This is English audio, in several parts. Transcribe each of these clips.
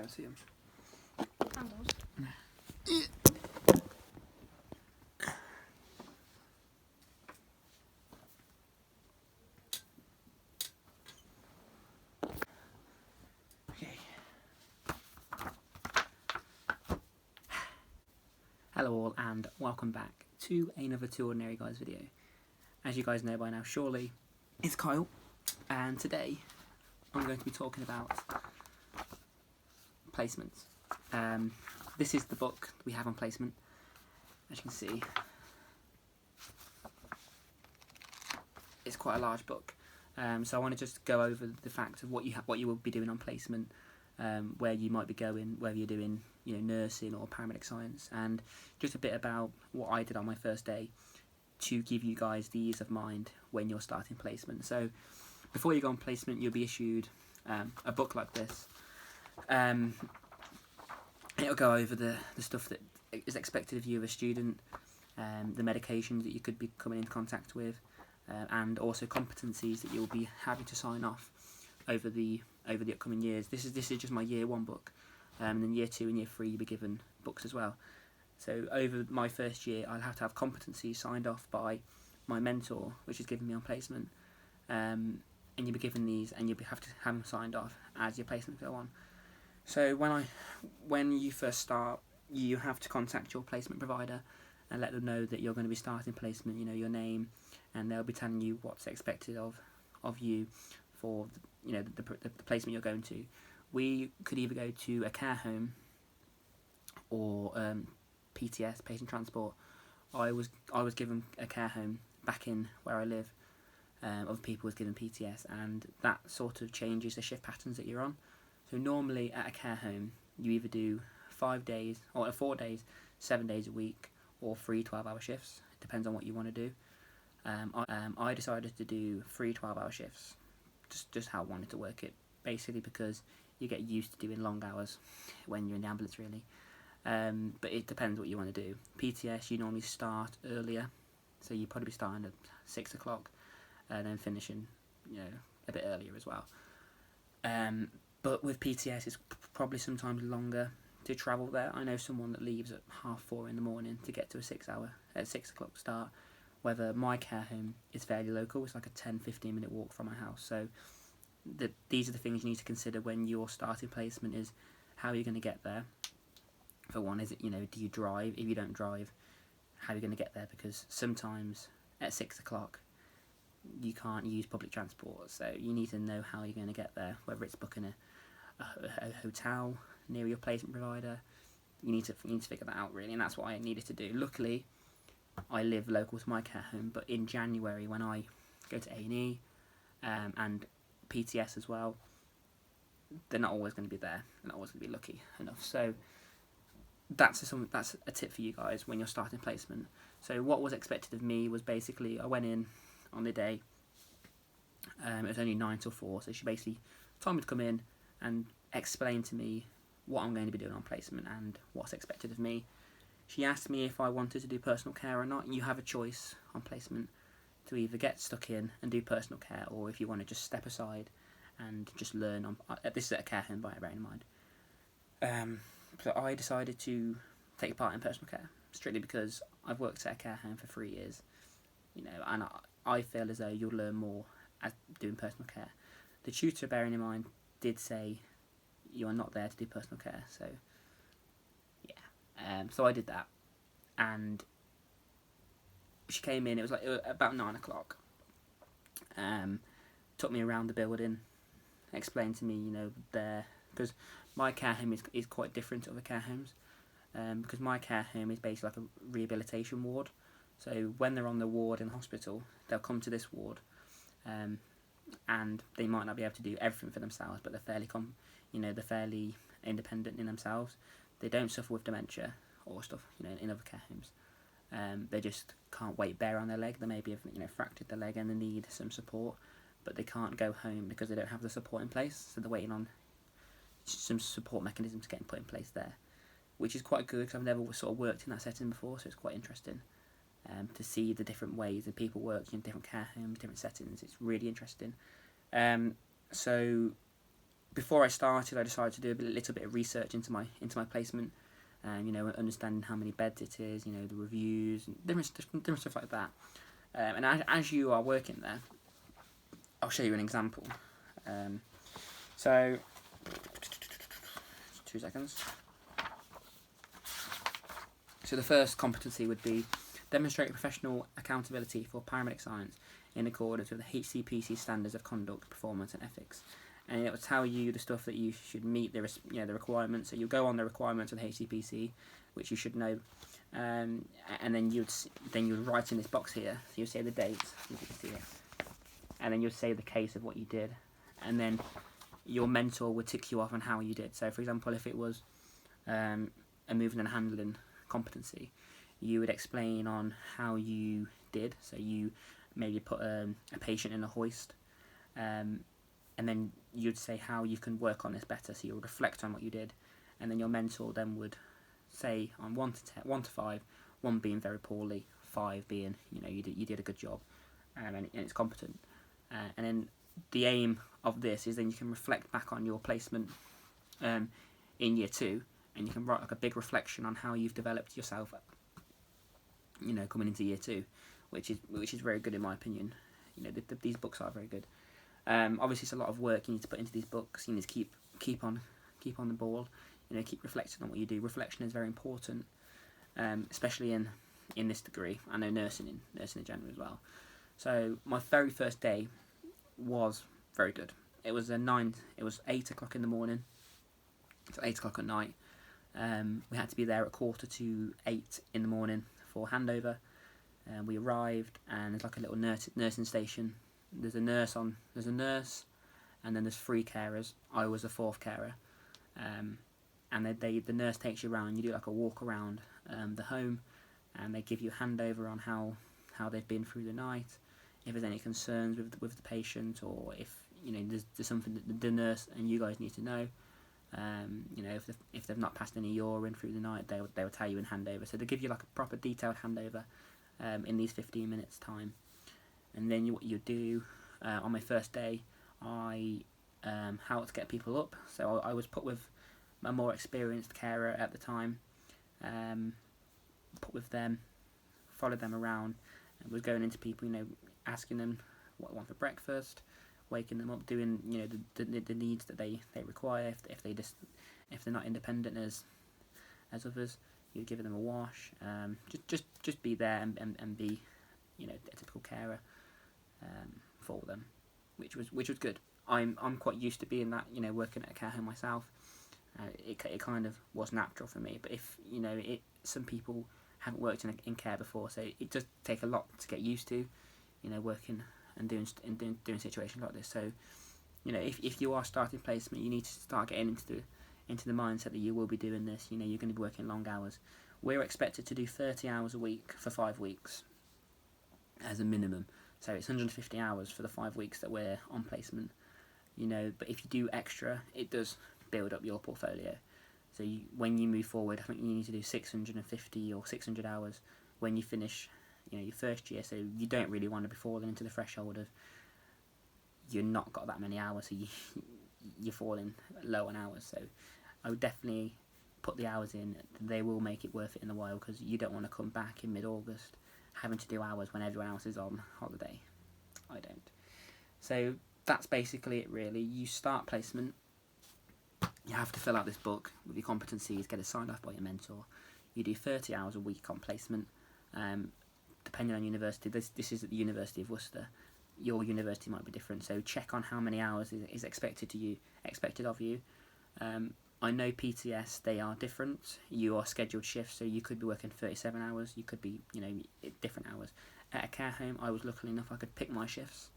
able to see them. Candles. Okay. Hello all and welcome back to another Two Ordinary Guys video. As you guys know by now, surely, it's Kyle, and today I'm going to be talking about placements. This is the book we have on placement. As you can see, it's quite a large book. So I want to just go over the fact of what you will be doing on placement, where you might be going, whether you're doing nursing or paramedic science, and just a bit about what I did on my first day to give you guys the ease of mind when you're starting placement. So before you go on placement, you'll be issued a book like this. It'll go over the stuff that is expected of you as a student, the medications that you could be coming into contact with, and also competencies that you'll be having to sign off over the upcoming years. This is just my year 1 book, and then year 2 and year 3 you'll be given books as well. So over my first year, I'll have to have competencies signed off by my mentor, which is given me on placement, and you'll be given these, and you'll have to have them signed off as your placements go on. So when you first start, you have to contact your placement provider and let them know that you're going to be starting placement. Your name, and they'll be telling you what's expected of you for the placement you're going to. We could either go to a care home or PTS, patient transport. I was given a care home back in where I live. Other people was given PTS, and that sort of changes the shift patterns that you're on. So normally at a care home, you either do 5 days, or 4 days, 7 days a week, or 3 12-hour shifts. It depends on what you want to do. I decided to do 3 12-hour shifts, just how I wanted to work it, basically because you get used to doing long hours when you're in the ambulance, really. But it depends what you want to do. PTS, you normally start earlier, so you probably be starting at 6 o'clock, and then finishing, a bit earlier as well. But with PTS, it's probably sometimes longer to travel there. I know someone that leaves at 4:30 in the morning to get to a 6 o'clock start. Whether my care home is fairly local, it's like a 10-15 minute walk from my house. So these are the things you need to consider when you're starting placement: is how you're going to get there. For one, is it, do you drive? If you don't drive, how are you going to get there? Because sometimes at 6 o'clock you can't use public transport, so you need to know how you're going to get there, whether it's booking a hotel near your placement provider. You need to figure that out, really, and that's what I needed to do. Luckily, I live local to my care home, but in January, when I go to A&E and PTS as well, they're not always going to be there. They're not always going to be lucky enough. So that's a tip for you guys when you're starting placement. So what was expected of me was basically I went in on the day. It was only 9 till 4, so she basically told me to come in and explain to me what I'm going to be doing on placement and what's expected of me. She asked me if I wanted to do personal care or not. You have a choice on placement to either get stuck in and do personal care, or if you want to just step aside and just learn on. This is at a care home, bear in mind. So I decided to take part in personal care strictly because I've worked at a care home for 3 years, and I feel as though you'll learn more at doing personal care. The tutor, bearing in mind, did say you are not there to do personal care, so yeah. So I did that, and she came in. It was about 9 o'clock. Took me around the building, explained to me, there, because my care home is quite different to other care homes, because my care home is basically like a rehabilitation ward. So when they're on the ward in the hospital, they'll come to this ward, and they might not be able to do everything for themselves, but they're fairly independent in themselves. They don't suffer with dementia or stuff, in other care homes. They just can't weight bear on their leg. They maybe have fractured their leg and they need some support, but they can't go home because they don't have the support in place. So they're waiting on some support mechanisms getting put in place there, which is quite good because I've never sort of worked in that setting before, so it's quite interesting to see the different ways that people work in different care homes, different settings. It's really interesting. So before I started, I decided to do a little bit of research into my placement, and understanding how many beds it is, the reviews, and different stuff like that. And as you are working there, I'll show you an example. So, 2 seconds. So the first competency would be demonstrate professional accountability for paramedic science in accordance with the HCPC standards of conduct, performance, and ethics. And it will tell you the stuff that you should meet, the requirements. So you go on the requirements of the HCPC, which you should know, and then you'd write in this box here. So you'll say the dates, you can see it, and then you'll say the case of what you did, and then your mentor would tick you off on how you did. So, for example, if it was a moving and handling competency, you would explain on how you did. So you maybe put a patient in a hoist, and then you'd say how you can work on this better. So you would reflect on what you did, and then your mentor then would say on 1 to 5, 1 being very poorly, 5 being you did a good job, and it's competent. And then the aim of this is then you can reflect back on your placement in year 2, and you can write like a big reflection on how you've developed yourself, coming into year 2, which is very good in my opinion. These books are very good. Obviously, it's a lot of work you need to put into these books. You need to keep on the ball. Keep reflecting on what you do. Reflection is very important, especially in this degree. I know nursing in general as well. So my very first day was very good. It was 8 o'clock in the morning to 8 o'clock at night. We had to be there at 7:45 in the morning for handover. We arrived, and there's like a little nursing station. There's a nurse, and then there's 3 carers. I was the 4th carer, and the nurse takes you around. You do like a walk around the home, and they give you a handover on how they've been through the night, if there's any concerns with the patient, or if there's something that the nurse and you guys need to know. If they've not passed any urine through the night, they will tell you in handover. So they give you like a proper detailed handover in these 15 minutes time. And then what you do on my first day, I helped get people up. So I was put with a more experienced carer at the time, put with them, followed them around, and was going into people, asking them what they want for breakfast, waking them up, doing the needs that they require. If they're not independent as others, you're giving them a wash. Just be there and be a typical carer for them, which was good. I'm quite used to being that, working at a care home myself. It kind of was natural for me. But if some people haven't worked in care before, so it does take a lot to get used to, working and doing situations like this. So, if you are starting placement, you need to start getting into the mindset that you will be doing this. You're going to be working long hours. We're expected to do 30 hours a week for 5 weeks as a minimum. So it's 150 hours for the 5 weeks that we're on placement. But if you do extra, it does build up your portfolio. So when you move forward, I think you need to do 650 or 600 hours when you finish your first year. So you don't really want to be falling into the threshold of you're not got that many hours, so you're falling low on hours. So I would definitely put the hours in. They will make it worth it in a while, because you don't want to come back in mid-August having to do hours when everyone else is on holiday. I don't. So that's basically it really. You start placement, you have to fill out this book with your competencies, get it signed off by your mentor. You do 30 hours a week on placement. Depending on university, this is at the University of Worcester. Your university might be different, so check on how many hours is expected of you. I know PTS, they are different. You are scheduled shifts, so you could be working 37 hours, you could be, different hours. At a care home, I was lucky enough I could pick my shifts.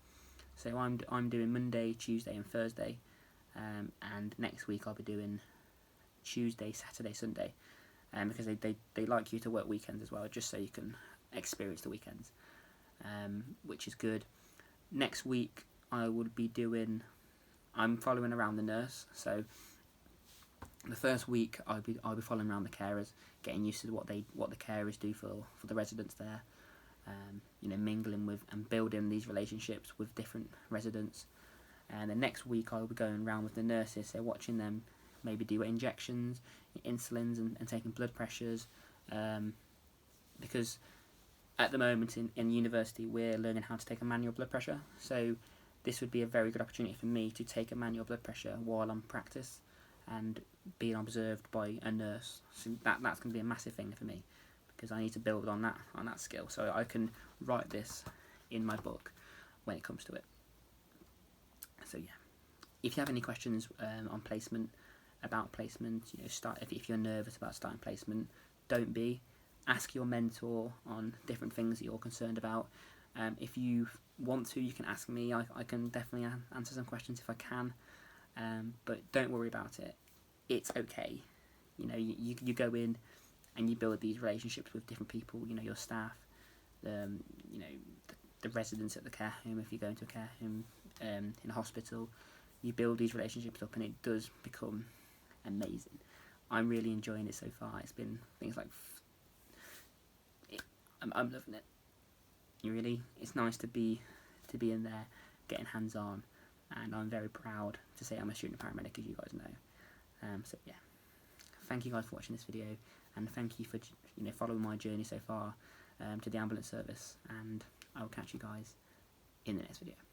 So I'm doing Monday, Tuesday and Thursday, and next week I'll be doing Tuesday, Saturday, Sunday, because they like you to work weekends as well, just so you can experience the weekends, which is good. Next week I would be I'm following around the nurse, so the first week I'll be following around the carers, getting used to what the carers do for the residents there, mingling with and building these relationships with different residents, And the next week I will be going around with the nurses, so watching them maybe do injections, insulins, and taking blood pressures, because at the moment in university we're learning how to take a manual blood pressure, so this would be a very good opportunity for me to take a manual blood pressure while I'm practice and being observed by a nurse. So that's going to be a massive thing for me, because I need to build on that skill, so I can write this in my book when it comes to it. So yeah, if you have any questions on placement, about placement, if you're nervous about starting placement, don't be. Ask your mentor on different things that you're concerned about. If you want to, you can ask me. I can definitely answer some questions if I can, but don't worry about it. It's okay. You go in and you build these relationships with different people. Your staff, the residents at the care home. If you go into a care home, in a hospital, you build these relationships up, and it does become amazing. I'm really enjoying it so far. It's been things like I'm loving it. It's nice to be in there, getting hands on, and I'm very proud to say I'm a student paramedic, as you guys know. So yeah, thank you guys for watching this video, and thank you for following my journey so far to the ambulance service. And I will catch you guys in the next video.